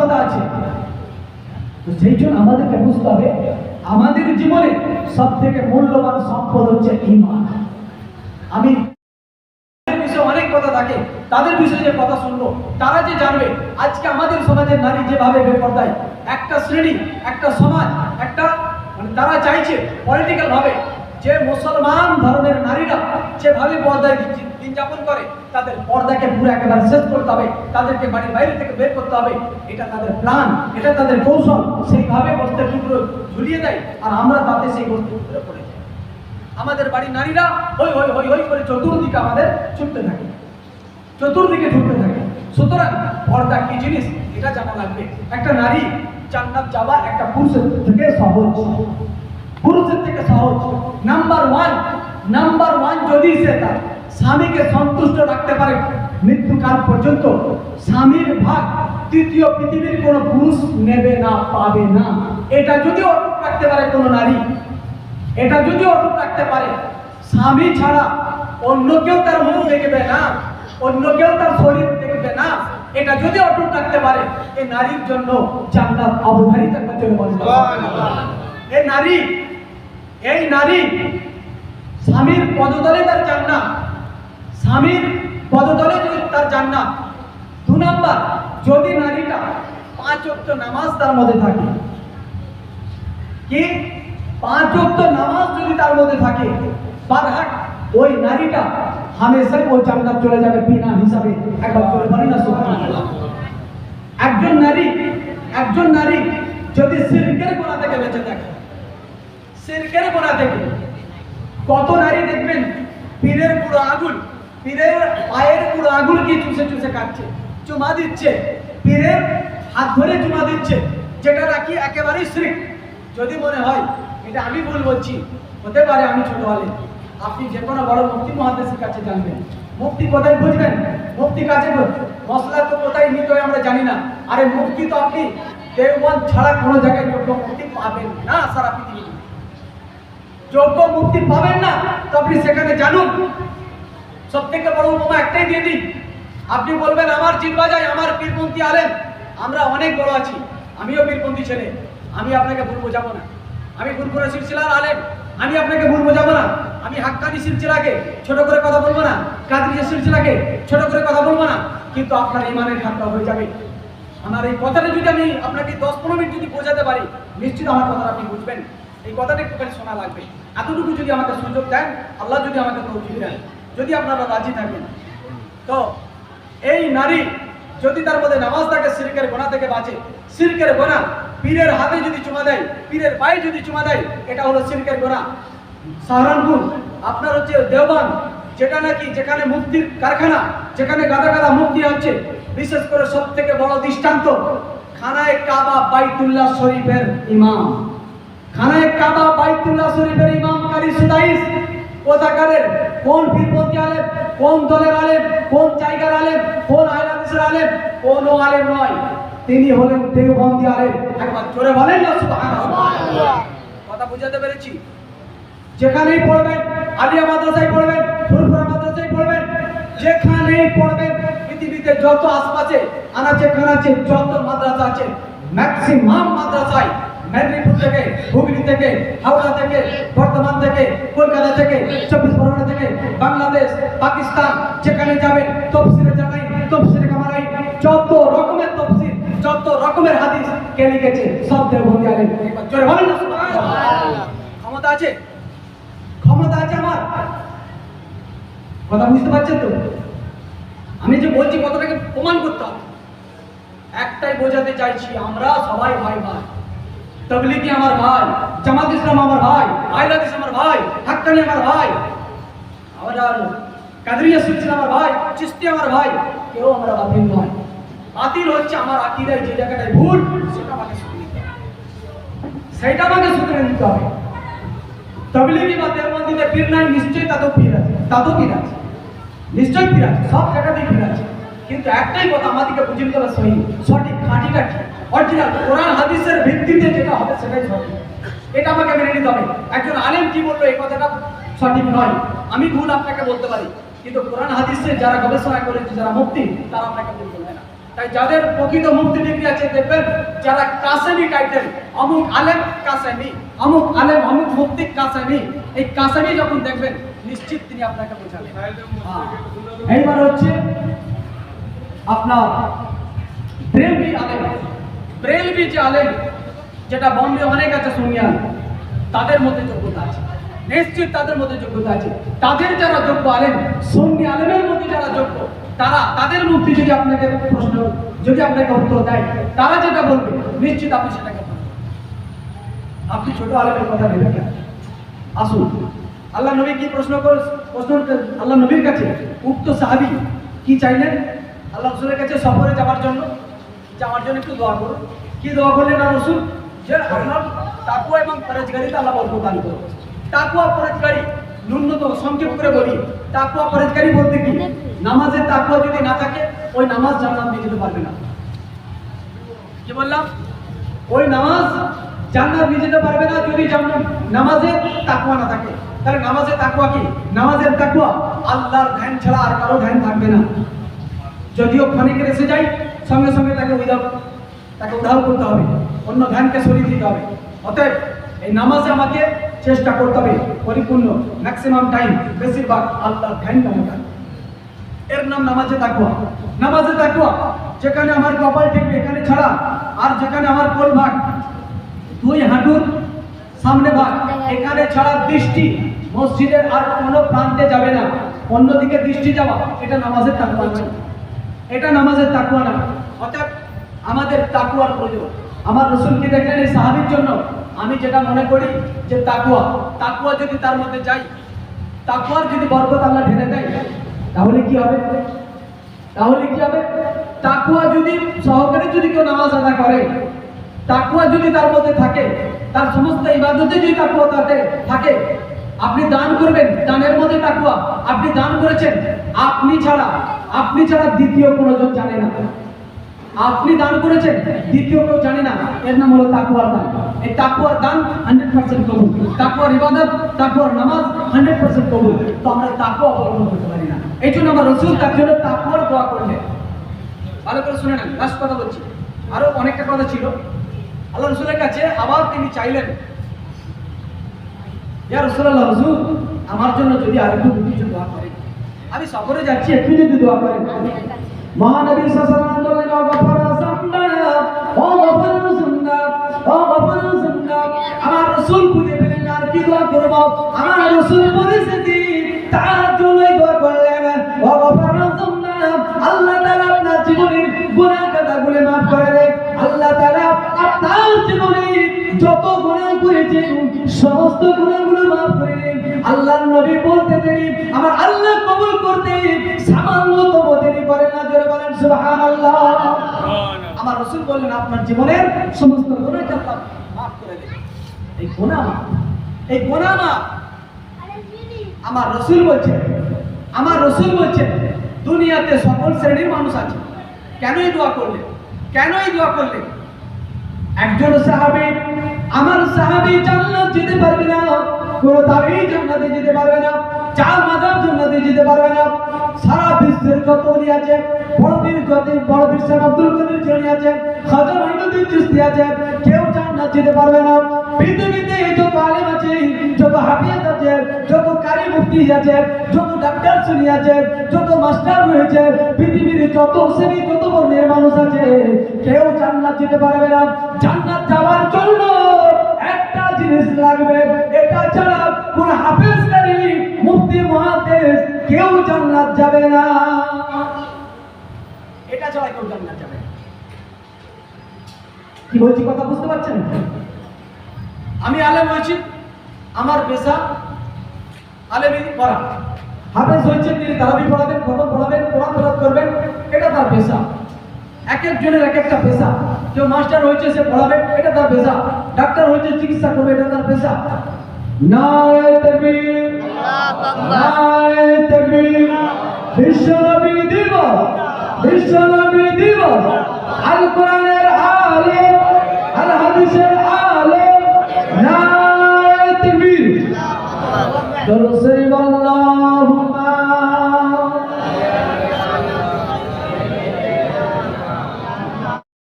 ক্ষমতা আছে। তো সেই জন্য আমাদেরকে বুঝতে হবে আমাদের জীবনে সব থেকে মূল্যবান সম্পদ হচ্ছে ঈমান। আমি অনেক কথা থাকে, তাদের বিষয়ে যে কথা শুনবো, তারা যে জানবে আজকে আমাদের সমাজের নারী যেভাবে বেপরদায়, একটা শ্রেণী, একটা সমাজ, একটা মানে তারা চাইছে পলিটিক্যাল ভাবে যে মুসলমান ধর্মের নারীরা যেভাবে পর্দায় দিন যাপন করে, তাদের পর্দাকে পুরো একেবারে শেষ করতে হবে, তাদেরকে বাড়ির বাইরে থেকে বের করতে হবে। এটা তাদের প্ল্যান, এটা তাদের কৌশল। সেইভাবে বস্তুর টুকরো ঝুলিয়ে দেয় আর আমরা তাতে সেই বস্তুর উপরে পড়ে যাই। আমাদের বাড়ির নারীরা হই হই হই হই করে চতুর্দিকে আমাদের ছুটতে থাকে, চতুর্দিকে ছুটতে থাকে। সুতরাং পর্দা কি জিনিস এটা জানা লাগবে। একটা নারী জান্নাত যাওয়া একটা পুরুষের থেকে সহজ, পুরুষের থেকে সহজ। নাম্বার ওয়ান যদি সে তার স্বামীকে সন্তুষ্ট রাখতে পারে মৃত্যুকাল পর্যন্ত, স্বামীর ভাগ তৃতীয় পৃথিবীর কোনো পুরুষ নেবে না, পাবে না। এটা যদি অটুট রাখতে পারে কোনো নারী, এটা যদি অটুট রাখতে পারে, স্বামী ছাড়া অন্য কেউ তার মুখ দেখবে না, অন্য কেউ তার শরীর দেখবে না, এটা যদি অটুট রাখতে পারে, এই নারীর জন্য জান্নাত অবধারিত করতে হবে। এই নারী স্বামীর পদতলে তার জান্নাত, স্বামীর পদতলে যদি তার জান্নাত। 2 নাম্বার, যদি নারীটা 5 ওয়াক্ত নামাজ তার মধ্যে থাকে, কি 5 ওয়াক্ত নামাজ যদি তার মধ্যে থাকে, বারহাট ওই নারীটা হামেশাই ও জান্নাত চলে যাবে বিনা হিসাবে। একবার চলে পারি না সুবহানাল্লাহ। একজন নারী যদি শিরকের গুনাহ থেকে বেঁচে থাকে, শিরকের গুনাহ থেকে, কত নারী দেখবেন পীরের পুরো আগুন, পীরের পায়ের পুরো আগুন কি চুষে চুষে খাচ্ছে, চুমা দিচ্ছে, পীরের হাত ধরে চুমা দিচ্ছে, যেটা নাকি একেবারেই শিরক। যদি মনে হয় এটা আমি ভুল বলছি, হতে পারে আমি ছোট আলেম, আপনি যে কোনো বড় মুফতি মুহাদ্দিসের কাছে জানবেন। মুফতি কোথায় বুঝবেন? মুফতি কাছে মশলা তো কোথায় নিতে হয় আমরা জানি না। আরে মুফতি তো আপনি দেওবন্দ ছাড়া কোনো জায়গায় যোগ্য মুফতি পাবেন না, সারা পৃথিবীতে যোগ্য মুফতি পাবেন না। তো আপনি সেখানে জানুন। সব থেকে বড় উপমা একটাই দিয়ে দিই, আপনি বলবেন আমার জিতবা যায়, আমার পীরপন্থী আলেম, আমরা অনেক বড় আছি, আমিও পীরপন্থী ছেলে, আমি আপনাকে ভুল বোঝাবো না। আমি ফুরফুরা সিলসিলার আলেম, আমি আপনাকে ভুল বোঝাবো না। আমি হাক্কানি সিলসিলাকে ছোট করে কথা বলবো না, কাদরিয়া সিলসিলাকে ছোট করে কথা বলবো না, কিন্তু আপনার ঈমানের খাতনা হয়ে যাবে। আমার এই কথাটা যদি আমি আপনাকে 10-15 মিনিট যদি বোঝাতে পারি, নিশ্চিত আমার কথাটা আপনি বুঝবেন। এই কথাটা একটুখানি শোনা লাগবে, এতটুকু যদি আমাকে সুযোগ দেন, আল্লাহ যদি আমাকে তৌফিক দেন, যদি আপনারা রাজি থাকেন, তো এই নারী যদি তার মধ্যে নামাজ থাকে, শিরকের গুনাহ থেকে বাঁচে। শিরকের গুনাহ পীরের হাতে যদি চুমা দেয়, পীরের পায়ে যদি চুমা দেয়, এটা হলো শিরকের গুনাহ। সাহারানপুর আপনার হচ্ছে দেওবন্দ, যেটা নাকি যেখানে মুফতির কারখানা, যেখানে গাদা গাদা মুফতি হচ্ছে, বিশেষ করে সব থেকে বড় দৃষ্টান্ত খানায়ে কাবা বাইতুল্লাহ শরীফের ইমাম, খানায়ে কাবা বাইতুল্লাহ শরীফের ইমাম কারি সুদাইস কোথাকারের, কোন পীরপন্থী আলেম, কোন দলের আলেম, কোন জায়গার আলেম, কোন আহলে হাদিসের আলেম, কোন আলেম নয়, তিনি হলেন দেওবন্দি আলেম। একবার জোরে বলেন না সুবহানাল্লাহ। কথা বুঝাতে পেরেছি? যেখানেই পড়বেন, আলিয়া মাদ্রাসায় পড়বেন, ফুরফুরা মাদ্রাসায় পড়বেন, যেখানেই পড়বেন, পৃথিবীতে যত আশপাশে আনাচে কানাচে যত মাদ্রাসা আছে, ম্যাক্সিমাম মাদ্রাসায় মেদিনীপুর থেকে, হুগলি থেকে, হাওড়া থেকে, বর্ধমান থেকে, কলকাতা থেকে, 24 পরগনা থেকে, বাংলাদেশ, পাকিস্তান, যেখানে যাবেন তফসিরে জানাই, তফসিরে কামারাই, যত রকমের তফসির, যত রকমের হাদিস কে লিখেছে, সব দেওবন্দি আলেম। একবার জোরে বলেন না সুবহানাল্লাহ। ক্ষমতা আছে, ক্ষমতা আছে আমার। কথা বুঝতে পারছেন তো? আমি যে বলছি কথাটাকে প্রমাণ করতে হবে। একটাই বোঝাতে চাইছি, আমরা সবাই ভাই ভাই। তাবলীগী আমার ভাই, জামাত ইসলাম আমার ভাই, আহলে হাদিস আমার ভাই, হাক্কানি আমার ভাই, আর কাদরিয়া সিলসিলা আমার ভাই, চিশতি আমার ভাই, কেউ আমরা বাতিল নয়। বাতিল হচ্ছে আমার আকীদায় যে জায়গাটায় ভুল, সেটা আমাকে শুধরে নিতে হবে, সেটা আমাকে শুধরে নিতে হবে। তাবলীগী বা দেওবন্দিতে পীর নাই, নিশ্চয়ই তাতেও পীর আছে, তাতেও পীর আছে, নিশ্চয়ই পীর আছে, সব জায়গাতেই পীর আছে। কিন্তু একটাই কথা আমাদেরকে বুঝে নিতে হবে, সঠিক খাঁটিটা কি, অরিজিনাল কোরআন হাদিসের ভিত্তিতে যেটা হবে সেটাই সঠিক, এটা আমাকে মেনে নিতে হবে। একজন আলেম কি বললো এই কথাটা সঠিক নয়, আমি ভুল আপনাকে বলতে পারি, কিন্তু কোরআন হাদিসে যারা গবেষণা করেছে, যারা মুফতি, তারা আপনাকে ভুল বলবে না। তাই যাদের প্রকৃত মুফতি ডিগ্রি আছে দেখবেন যারা কাসেমি টাইটেল, অমুক আলেম কাসেমি, অমুক আলেম অমুক মুফতি কাসেমি, এই কাসেমি যখন দেখবেন নিশ্চিত তিনি আপনাকে বোঝাবেন। এইবার হচ্ছে আপনার ব্রেলভি আলেম, ব্রেলভি যে আলেম, যেটা বম্বে অনেক আছে সুনিয়ান, তাদের মধ্যে যোগ্যতা আছে, নিশ্চিত তাদের মধ্যে যোগ্যতা আছে। তাদের যারা যোগ্য আলেম, সুন্নি আলেমের মধ্যে যারা যোগ্য, তারা তাদের মুফতি যদি আপনাকে প্রশ্ন, যদি আপনাকে উত্তর দেয়, তারা যেটা বলবে নিশ্চিত আপনি সেটাকে বলবেন। আপনি ছোট আলেমের কথা ভেবে কেন? আসুন, আল্লাহ নবী কি প্রশ্ন আল্লাহ নবীর কাছে উক্ত সাহাবী কি চাইলেন? আল্লাহ রাসূলের কাছে সফরে যাওয়ার জন্য একটু দোয়া করুন। কি দোয়া করলেন আর রাসূল? যে আপনার তাকওয়া এবং পরহেজগারিতে আল্লাহ বরকত দান করুন। তাকওয়া পরহেজগারি ন্যূনতম সংক্ষেপ করে বলি, তাকওয়া পরহেজগারি বলতে কি? নামাজের তাকওয়া যদি না থাকে ওই নামাজ জান্নাত নিয়ে যেতে পারবে না। কি বললাম? ওই নামাজ জান্নাত নিয়ে যেতে পারবে না যদি নামাজের তাকওয়া না থাকে। তাহলে নামাজের তাকওয়া কি? নামাজের তাকওয়া আল্লাহর ধ্যান ছাড়া আর কারো ধ্যান থাকবে না। যদিও ক্ষণিকের এসে যায়, সঙ্গে সঙ্গে তাকে উধাও করতে হবে, অন্য ধ্যানকে সরিয়ে দিতে হবে। অতএব এই নামাজে আমাকে চেষ্টা করতে হবে পরিপূর্ণ ম্যাক্সিমাম টাইম, বেশিরভাগ আল্লাহর ধ্যান করা। এর নাম নামাজে তাকওয়া। নামাজে তাকওয়া যেখানে আমার কপাল ঠেকবে এখানে ছাড়া, আর যেখানে আমার কোল ভাগ, দুই হাঁটুর সামনে ভাগ, এখানে ছাড়া দৃষ্টি মসজিদের আর কোনো প্রান্তে যাবে না, অন্যদিকে দৃষ্টি যাওয়া, এটা নামাজের তাকওয়া নয়, এটা নামাজের তাকওয়া না। অর্থাৎ আমাদের তাকওয়ার প্রয়োজন। আমার রাসূলকে দেখলেন এই সাহাবীর জন্য, আমি যেটা মনে করি যে তাকওয়া যদি তার মধ্যে যাই, তাকওয়ার যদি বরকত আল্লাহ ঢেলে দেয়, তাহলে কি হবে? তাকওয়া যদি সহকারে যদি কেউ নামাজ আদা করে, তাকওয়া যদি তার মধ্যে থাকে, তার সমস্ত ইবাদতে যদি তাকওয়া থাকে, আপনি দান করবেন, দানের মধ্যে তাকওয়া, আপনি দান করেছেন, আপনি ছাড়া দ্বিতীয় কোনো জন জানে না। আপনি দান করেছেন, দ্বিতীয় কেউ জানে না, এর নাম হলো তাকওয়ার দান। এই তাকওয়ার দান 100% কবুল, তাকওয়ার ইবাদত, তাকওয়ার নামাজ 100% কবুল। তো আমরা তাকওয়া অবলম্বন করতে পারি না, এই জন্য আমার রাসূল তার জন্য তাকওয়ার দোয়া করলেন। ভালো করে শুনে নেন, লাস্ট কথা বলছি, আরো অনেকটা কথা ছিল। আল্লাহ রাসূলের কাছে আবার তিনি চাইলেন, ইয়া রাসূলুল্লাহ, হুজুর আমার জন্য যদি আরেকটু কিছু দোয়া করেন, আমি সফরে যাচ্ছি, একটু যদি দোয়া করেন। মহানবী সাল্লাল্লাহু আলাইহি ওয়াসাল্লাম বললেন, আমার রাসূল বুঝে পেলেন আর কি দোয়া করব। আমার রাসূল পরিস্থিতি তাআজ্জুলে দোয়া করলেন, আল্লাহ তাআলা আপনার জীবনের গুনাহ কাটাগুলো maaf করে দেন। আল্লাহ তাআলা আপনার জীবনে যত গুনাহ করেছেন সমস্ত গুনাহগুলো maaf করে দেন। আল্লাহর নবী বলতে দেরি, আমার আল্লাহ কবুল করতে সামান্যতম দেরি করেন না। জোরে বলেন সুবহানাল্লাহ। আমার রাসূল বললেন আপনার জীবনের সমস্ত গুনাহকে আল্লাহ maaf করে দেন। এই গুনাহ maaf আমার রাসূল বলছেন দুনিয়াতে সকল শ্রেণীর মানুষ আছে। কেন এই দোয়া করলেন? একজন সাহাবী, আমার সাহাবী জান্নাত যেতে পারবে না, কোন তাবেঈ জান্নাতে যেতে পারবে না, চার মাযহাব জান্নাতে যেতে পারবে না। সারা বিশ্বের যত ওলি আছে, বড় পীর সাহেব আব্দুল কাদের জিলানী আছে, খাজা মাইনুদ্দিন চিশতি আছে, কেউ জান্নাত যেতে পারবে না। পৃথিবীতে যত আলেম আছে, যত হাফেজ আছে, যত কারি মুফতি আছে, যত ডাক্তার শ্রেণী আছে, যত মাস্টার রয়েছে, পৃথিবীর যত শ্রেণী যত বর্ণের মানুষ আছে, কেউ জান্নাত যেতে পারবে না। জান্নাত যাওয়ার জন্য একটা জিনিস লাগবে, এটা ছাড়া কোন হাফেজ কারি মুফতি মুহাদ্দিস কেউ জান্নাত যাবে না। এটা ছাড়া কেউ জান্নাত যাবে না। কি বলছি কথা বুঝতে পারছেন? আমি আলেম হয়েছি, আমার পেশা আলেমি পড়া। হাফেজ হয়েছে তিনি তারাবি পড়াবেন, খতম পড়াবেন, কোরআন তেলাওয়াত করবেন, এটা তার পেশা। এক একজনের এক একটা পেশা। কেউ মাস্টার হয়েছে সে পড়াবে, এটা তার পেশা। ডাক্তার হয়েছে চিকিৎসা করবে, এটা তার পেশা। নারে তাকবীর, নারে তাকবীর। বিশ্বনবী দিবস, আল কোরআনের আলেম, আল হাদিসের আলেম, নারে তাকবীর। দরুদ